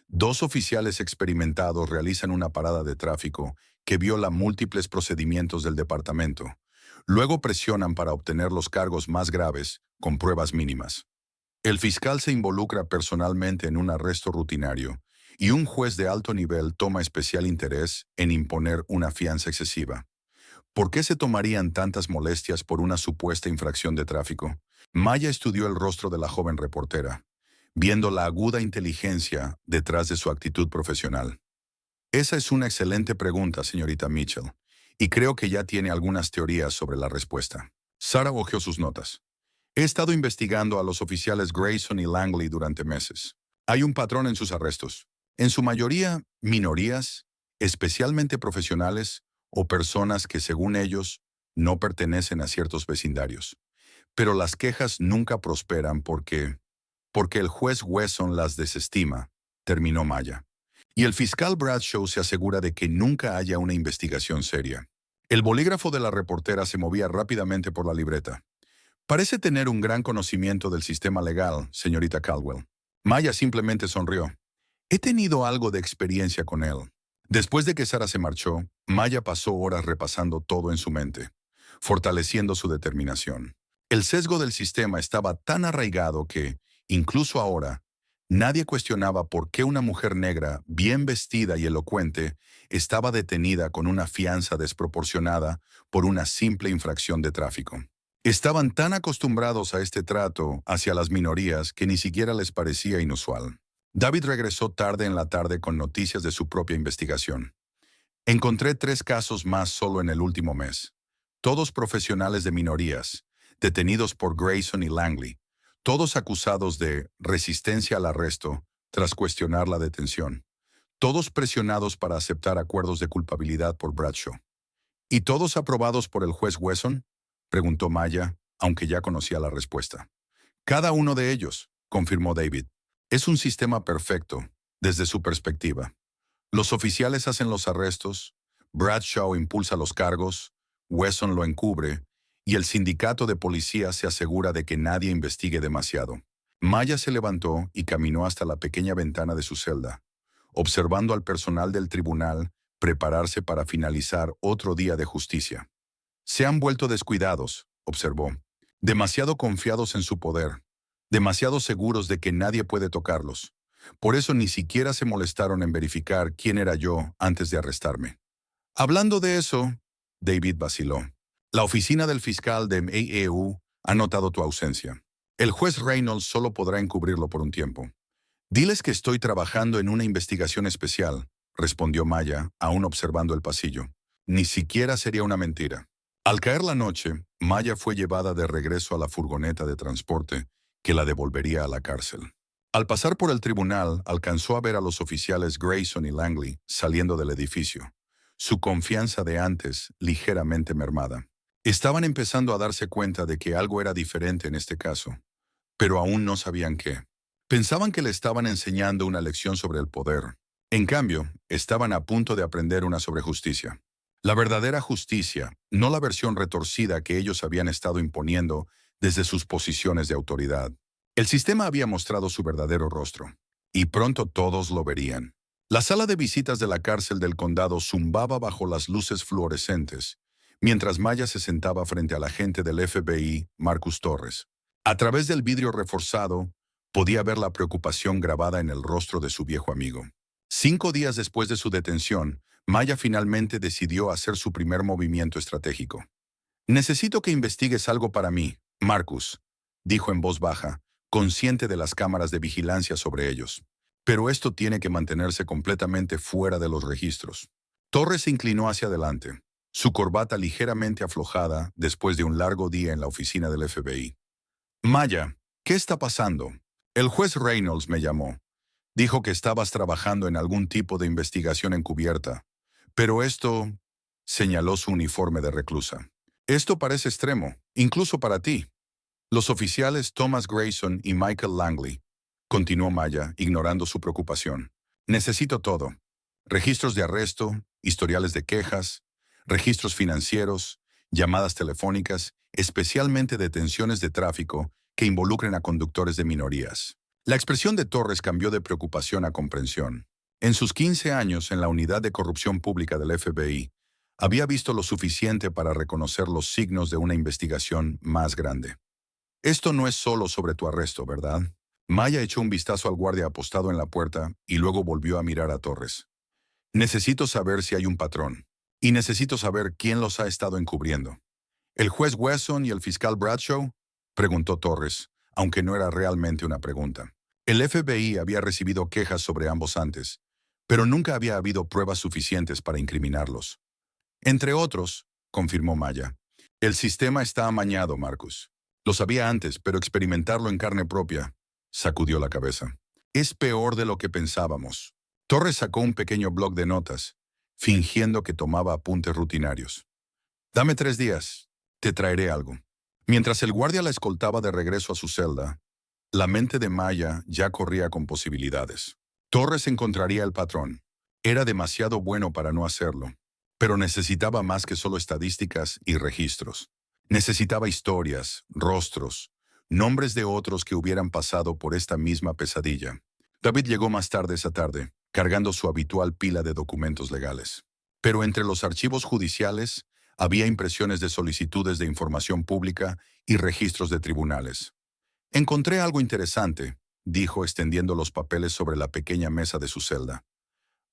2 oficiales experimentados realizan una parada de tráfico que viola múltiples procedimientos del departamento. Luego presionan para obtener los cargos más graves con pruebas mínimas. El fiscal se involucra personalmente en un arresto rutinario y un juez de alto nivel toma especial interés en imponer una fianza excesiva. ¿Por qué se tomarían tantas molestias por una supuesta infracción de tráfico? Maya estudió el rostro de la joven reportera, viendo la aguda inteligencia detrás de su actitud profesional. Esa es una excelente pregunta, señorita Mitchell, y creo que ya tiene algunas teorías sobre la respuesta. Sarah hojeó sus notas. He estado investigando a los oficiales Grayson y Langley durante meses. Hay un patrón en sus arrestos. En su mayoría, minorías, especialmente profesionales o personas que, según ellos, no pertenecen a ciertos vecindarios. Pero las quejas nunca prosperan porque el juez Wesson las desestima, terminó Maya. Y el fiscal Bradshaw se asegura de que nunca haya una investigación seria. El bolígrafo de la reportera se movía rápidamente por la libreta. Parece tener un gran conocimiento del sistema legal, señorita Caldwell. Maya simplemente sonrió. He tenido algo de experiencia con él. Después de que Sarah se marchó, Maya pasó horas repasando todo en su mente, fortaleciendo su determinación. El sesgo del sistema estaba tan arraigado que, incluso ahora, nadie cuestionaba por qué una mujer negra, bien vestida y elocuente, estaba detenida con una fianza desproporcionada por una simple infracción de tráfico. Estaban tan acostumbrados a este trato hacia las minorías que ni siquiera les parecía inusual. David regresó tarde en la tarde con noticias de su propia investigación. Encontré 3 casos más solo en el último mes. Todos profesionales de minorías, detenidos por Grayson y Langley, todos acusados de resistencia al arresto tras cuestionar la detención. Todos presionados para aceptar acuerdos de culpabilidad por Bradshaw. ¿Y todos aprobados por el juez Wesson?, preguntó Maya, aunque ya conocía la respuesta. Cada uno de ellos, confirmó David. Es un sistema perfecto, desde su perspectiva. Los oficiales hacen los arrestos, Bradshaw impulsa los cargos, Wesson lo encubre y el sindicato de policía se asegura de que nadie investigue demasiado. Maya se levantó y caminó hasta la pequeña ventana de su celda, observando al personal del tribunal prepararse para finalizar otro día de justicia. Se han vuelto descuidados, observó, demasiado confiados en su poder, demasiado seguros de que nadie puede tocarlos. Por eso ni siquiera se molestaron en verificar quién era yo antes de arrestarme. Hablando de eso, David vaciló. La oficina del fiscal de AEU ha notado tu ausencia. El juez Reynolds solo podrá encubrirlo por un tiempo. Diles que estoy trabajando en una investigación especial, respondió Maya, aún observando el pasillo. Ni siquiera sería una mentira. Al caer la noche, Maya fue llevada de regreso a la furgoneta de transporte que la devolvería a la cárcel. Al pasar por el tribunal, alcanzó a ver a los oficiales Grayson y Langley saliendo del edificio. Su confianza de antes ligeramente mermada. Estaban empezando a darse cuenta de que algo era diferente en este caso, pero aún no sabían qué. Pensaban que le estaban enseñando una lección sobre el poder. En cambio, estaban a punto de aprender una sobre justicia. La verdadera justicia, no la versión retorcida que ellos habían estado imponiendo desde sus posiciones de autoridad. El sistema había mostrado su verdadero rostro, y pronto todos lo verían. La sala de visitas de la cárcel del condado zumbaba bajo las luces fluorescentes, mientras Maya se sentaba frente al agente del FBI, Marcus Torres. A través del vidrio reforzado, podía ver la preocupación grabada en el rostro de su viejo amigo. 5 días después de su detención, Maya finalmente decidió hacer su primer movimiento estratégico. «Necesito que investigues algo para mí, Marcus», dijo en voz baja, consciente de las cámaras de vigilancia sobre ellos. «Pero esto tiene que mantenerse completamente fuera de los registros». Torres se inclinó hacia adelante, su corbata ligeramente aflojada después de un largo día en la oficina del FBI. «Maya, ¿qué está pasando? El juez Reynolds me llamó. Dijo que estabas trabajando en algún tipo de investigación encubierta. Pero esto…», señaló su uniforme de reclusa. «Esto parece extremo, incluso para ti». «Los oficiales Thomas Grayson y Michael Langley», continuó Maya, ignorando su preocupación. «Necesito todo. Registros de arresto, historiales de quejas, registros financieros, llamadas telefónicas, especialmente detenciones de tráfico que involucren a conductores de minorías». La expresión de Torres cambió de preocupación a comprensión. En sus 15 años en la unidad de corrupción pública del FBI, había visto lo suficiente para reconocer los signos de una investigación más grande. «Esto no es solo sobre tu arresto, ¿verdad?». Maya echó un vistazo al guardia apostado en la puerta y luego volvió a mirar a Torres. «Necesito saber si hay un patrón. Y necesito saber quién los ha estado encubriendo». «¿El juez Wesson y el fiscal Bradshaw?», preguntó Torres, aunque no era realmente una pregunta. El FBI había recibido quejas sobre ambos antes, pero nunca había habido pruebas suficientes para incriminarlos. «Entre otros», confirmó Maya. «El sistema está amañado, Marcus. Lo sabía antes, pero experimentarlo en carne propia», sacudió la cabeza. «Es peor de lo que pensábamos». Torres sacó un pequeño bloc de notas, fingiendo que tomaba apuntes rutinarios. «Dame 3 días. Te traeré algo». Mientras el guardia la escoltaba de regreso a su celda, la mente de Maya ya corría con posibilidades. Torres encontraría el patrón. Era demasiado bueno para no hacerlo, pero necesitaba más que solo estadísticas y registros. Necesitaba historias, rostros, nombres de otros que hubieran pasado por esta misma pesadilla. David llegó más tarde esa tarde, cargando su habitual pila de documentos legales. Pero entre los archivos judiciales había impresiones de solicitudes de información pública y registros de tribunales. «Encontré algo interesante», dijo extendiendo los papeles sobre la pequeña mesa de su celda.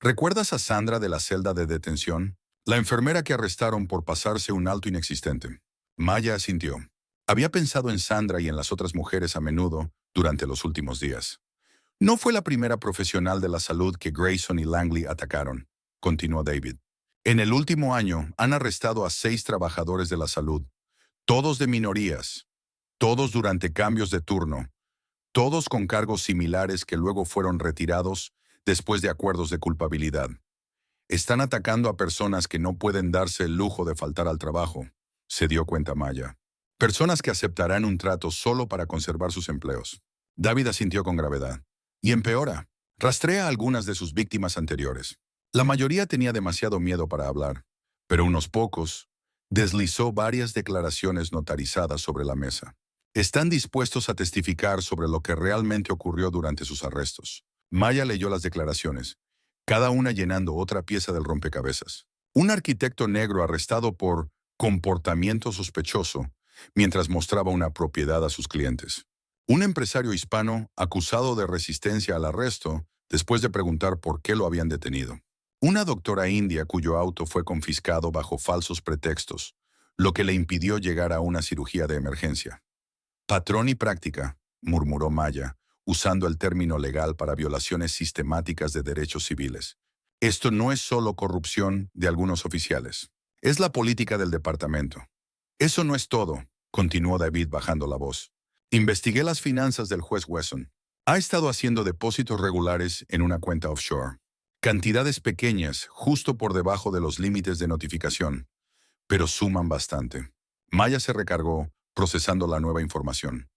«¿Recuerdas a Sandra de la celda de detención? La enfermera que arrestaron por pasarse un alto inexistente». Maya asintió. Había pensado en Sandra y en las otras mujeres a menudo durante los últimos días. «No fue la primera profesional de la salud que Grayson y Langley atacaron», continuó David. «En el último año han arrestado a 6 trabajadores de la salud, todos de minorías, todos durante cambios de turno, todos con cargos similares que luego fueron retirados después de acuerdos de culpabilidad. Están atacando a personas que no pueden darse el lujo de faltar al trabajo», se dio cuenta Maya. «Personas que aceptarán un trato solo para conservar sus empleos». David asintió con gravedad. «Y empeora. Rastrea a algunas de sus víctimas anteriores. La mayoría tenía demasiado miedo para hablar, pero unos pocos Deslizó varias declaraciones notarizadas sobre la mesa. Están dispuestos a testificar sobre lo que realmente ocurrió durante sus arrestos. Maya leyó las declaraciones, cada una llenando otra pieza del rompecabezas. Un arquitecto negro arrestado por comportamiento sospechoso mientras mostraba una propiedad a sus clientes. Un empresario hispano acusado de resistencia al arresto después de preguntar por qué lo habían detenido. Una doctora india cuyo auto fue confiscado bajo falsos pretextos, lo que le impidió llegar a una cirugía de emergencia. Patrón y práctica, murmuró Maya, usando el término legal para violaciones sistemáticas de derechos civiles. Esto no es solo corrupción de algunos oficiales. Es la política del departamento. Eso no es todo, continuó David bajando la voz. Investigué las finanzas del juez Wesson. Ha estado haciendo depósitos regulares en una cuenta offshore. Cantidades pequeñas, justo por debajo de los límites de notificación, pero suman bastante. Maya se recargó, procesando la nueva información.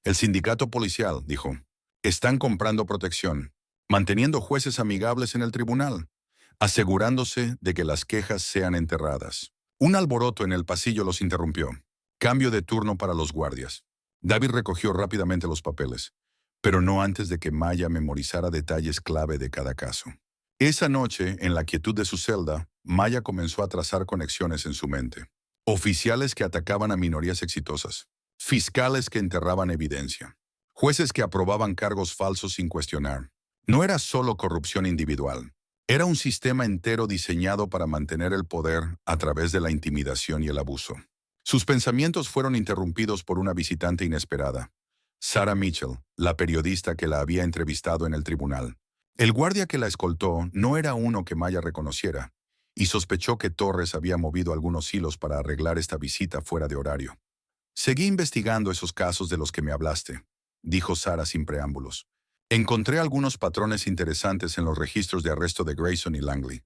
El sindicato policial, dijo, están comprando protección, manteniendo jueces amigables en el tribunal, asegurándose de que las quejas sean enterradas. Un alboroto en el pasillo los interrumpió. Cambio de turno para los guardias. David recogió rápidamente los papeles, pero no antes de que Maya memorizara detalles clave de cada caso. Esa noche, en la quietud de su celda, Maya comenzó a trazar conexiones en su mente. Oficiales que atacaban a minorías exitosas, fiscales que enterraban evidencia, jueces que aprobaban cargos falsos sin cuestionar. No era solo corrupción individual, era un sistema entero diseñado para mantener el poder a través de la intimidación y el abuso. Sus pensamientos fueron interrumpidos por una visitante inesperada, Sarah Mitchell, la periodista que la había entrevistado en el tribunal. El guardia que la escoltó no era uno que Maya reconociera, y sospechó que Torres había movido algunos hilos para arreglar esta visita fuera de horario. Seguí investigando esos casos de los que me hablaste, dijo Sarah sin preámbulos. Encontré algunos patrones interesantes en los registros de arresto de Grayson y Langley.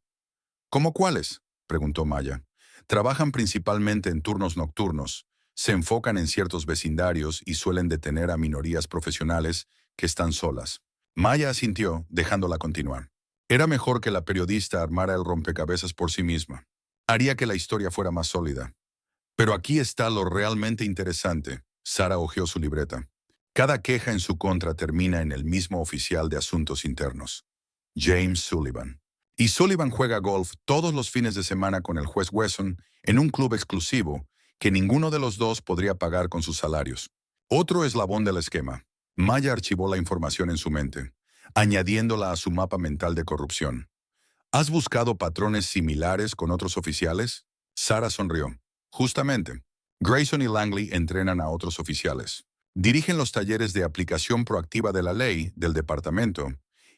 ¿Cómo cuáles?, preguntó Maya. Trabajan principalmente en turnos nocturnos, se enfocan en ciertos vecindarios y suelen detener a minorías profesionales que están solas. Maya asintió, dejándola continuar. Era mejor que la periodista armara el rompecabezas por sí misma. Haría que la historia fuera más sólida. Pero aquí está lo realmente interesante. Sarah hojeó su libreta. Cada queja en su contra termina en el mismo oficial de asuntos internos, James Sullivan. Y Sullivan juega golf todos los fines de semana con el juez Wesson en un club exclusivo que ninguno de los dos podría pagar con sus salarios. Otro eslabón del esquema. Maya archivó la información en su mente, añadiéndola a su mapa mental de corrupción. ¿Has buscado patrones similares con otros oficiales? Sarah sonrió. Justamente. Grayson y Langley entrenan a otros oficiales. Dirigen los talleres de aplicación proactiva de la ley del departamento,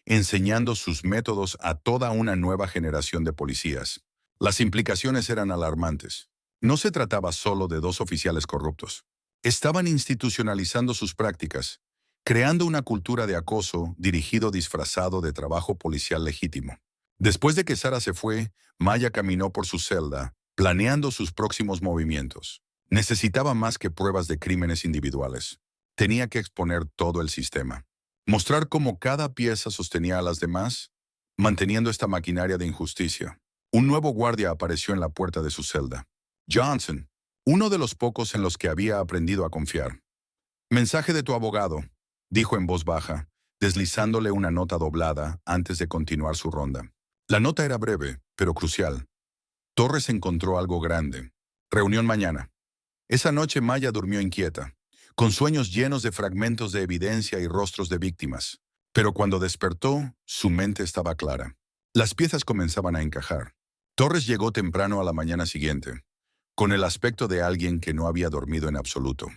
enseñando sus métodos a toda una nueva generación de policías. Las implicaciones eran alarmantes. No se trataba solo de dos oficiales corruptos. Estaban institucionalizando sus prácticas, creando una cultura de acoso dirigido disfrazado de trabajo policial legítimo. Después de que Sarah se fue, Maya caminó por su celda, planeando sus próximos movimientos. Necesitaba más que pruebas de crímenes individuales. Tenía que exponer todo el sistema. Mostrar cómo cada pieza sostenía a las demás, manteniendo esta maquinaria de injusticia. Un nuevo guardia apareció en la puerta de su celda. Johnson, uno de los pocos en los que había aprendido a confiar. Mensaje de tu abogado, dijo en voz baja, deslizándole una nota doblada antes de continuar su ronda. La nota era breve, pero crucial. Torres encontró algo grande. Reunión mañana. Esa noche Maya durmió inquieta, con sueños llenos de fragmentos de evidencia y rostros de víctimas. Pero cuando despertó, su mente estaba clara. Las piezas comenzaban a encajar. Torres llegó temprano a la mañana siguiente, con el aspecto de alguien que no había dormido en absoluto.